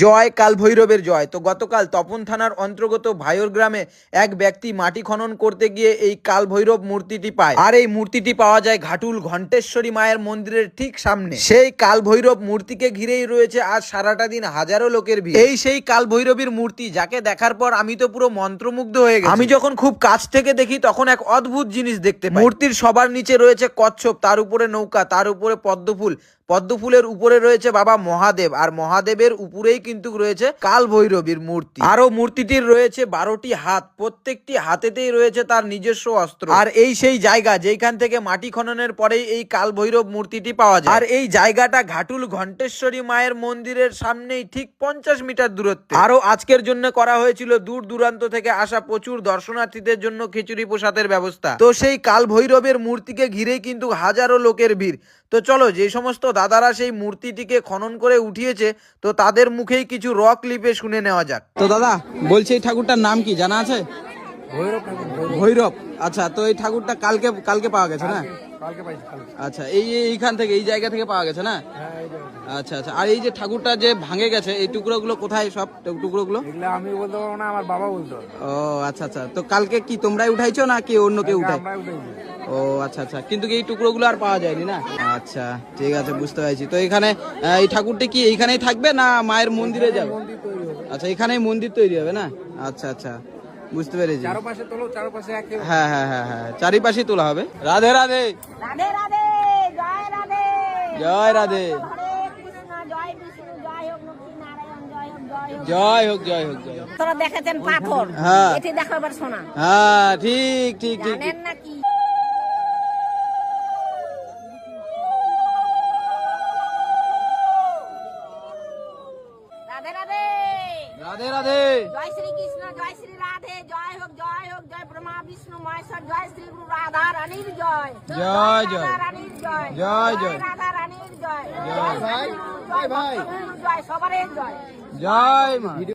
জয় কাল ভৈরবের জয়। তো গতকাল তপন থানার অন্তর্গত ভাইর গ্রামে এক ব্যক্তি মাটি খনন করতে গিয়ে এই কাল ভৈরব মূর্তিটি পায়। আর এই মূর্তিটি পাওয়া যায় ঘাটুল ঘণ্টেশ্বরী মায়ের মন্দিরের ঠিক সামনে। সেই কাল ভৈরব মূর্তিকে ঘিরেই রয়েছে আজ সারাটা দিন হাজারো লোকের ভিড়। এই সেই কাল ভৈরবীর মূর্তি, যাকে দেখার পর আমি তো পুরো মন্ত্রমুগ্ধ হয়ে গেছি। আমি যখন খুব কাছ থেকে দেখি তখন এক অদ্ভুত জিনিস দেখতে পাই। মূর্তির সবার নিচে রয়েছে কচ্ছপ, তার উপরে নৌকা, তার উপরে পদ্মফুল, পদ্মফুলের উপরে রয়েছে বাবা মহাদেব, আর মহাদেবের উপরেই কিন্তু রয়েছে কাল ভৈরবীর মূর্তি। আরো মূর্তিটির রয়েছে 12টি হাত, প্রত্যেকটি হাতেতেই রয়েছে তার নিজস্ব অস্ত্র। আর এই সেই জায়গা যেখান থেকে মাটি খননের পরেই এই কাল ভৈরব মূর্তিটি পাওয়া যায়। আর এই জায়গাটা ঘাটুল ঘণ্টেশ্বরী মায়ের মন্দিরের সামনেই ঠিক 50 মিটার দূরত্বে। আরো আজকের জন্য করা হয়েছিল দূর দূরান্ত থেকে আসা প্রচুর দর্শনার্থীদের জন্য খিচুড়ি প্রসাদের ব্যবস্থা। তো সেই কাল ভৈরবের মূর্তিকে ঘিরেই কিন্তু হাজারো লোকের ভিড়। তো চলো, যে সমস্ত দাদারা সেই মূর্তিটিকে খনন করে উঠিয়েছে, তো তাদের মুখেই কিছু রক লিপে শুনে নেওয়া যাক। তো দাদা বলছি, এই ঠাকুরটার নাম কি জানা আছে? ভৈরব। আচ্ছা, তো এই ঠাকুরটা কালকে পাওয়া গেছে না? আচ্ছা, এইখান থেকে, এই জায়গা থেকে পাওয়া গেছে না? আচ্ছা আচ্ছা। আর এই যে ঠাকুরটা যে ভাঙে গেছে, এই টুকরোগুলো কোথায়? সব টুকরোগুলো আমি বলতে পারবো না, আমার বাবা বলতো। ও আচ্ছা আচ্ছা। তো কালকে কি তোমরাই উঠাইছো না কি অন্য কেউ উঠায়? ও আচ্ছা আচ্ছা। কিন্তু এই টুকরোগুলো আর পাওয়া যায়নি না? আচ্ছা ঠিক আছে, বুঝতে পারছি। তো এখানে এই ঠাকুরটি কি এইখানেই থাকবে না মায়ের মন্দিরে যাবে? আচ্ছা, এখানেই মন্দির তৈরি হবে না? আচ্ছা আচ্ছা, বুঝতে পেরেছি। হ্যাঁ হ্যাঁ হ্যাঁ হ্যাঁ, চারিপাশেই তোলা হবে। রাধে রাধে। রাধে রাধে, জয় রাধে, জয় রাধে। হরে কৃষ্ণ, জয় বিষ্ণু, জয় হোক লক্ষ্মী নারায়ণ, জয় হোক জয় হোক। জয় হোক জয় হোক জয় হোক। তোরা দেখেছেন পাথর, হ্যাঁ। এটি দেখো এবার সোনা। হ্যাঁ ঠিক ঠিক ঠিক। জানেন নাকি? রাধে রাধে, রাধে রাধে। জয় শ্রী কৃষ্ণ, জয় শ্রী রাধে, জয় হোক জয় ব্রহ্মা বিষ্ণু মহেশ্বর, জয় শ্রী গুরু রাধা রানীর জয়, জয় জয়। রাধা রানীর জয়, জয় জয়। রাধা রানীর জয়, জয় ভাই, জয় ভাই, জয় সবারই জয়। জয় মা।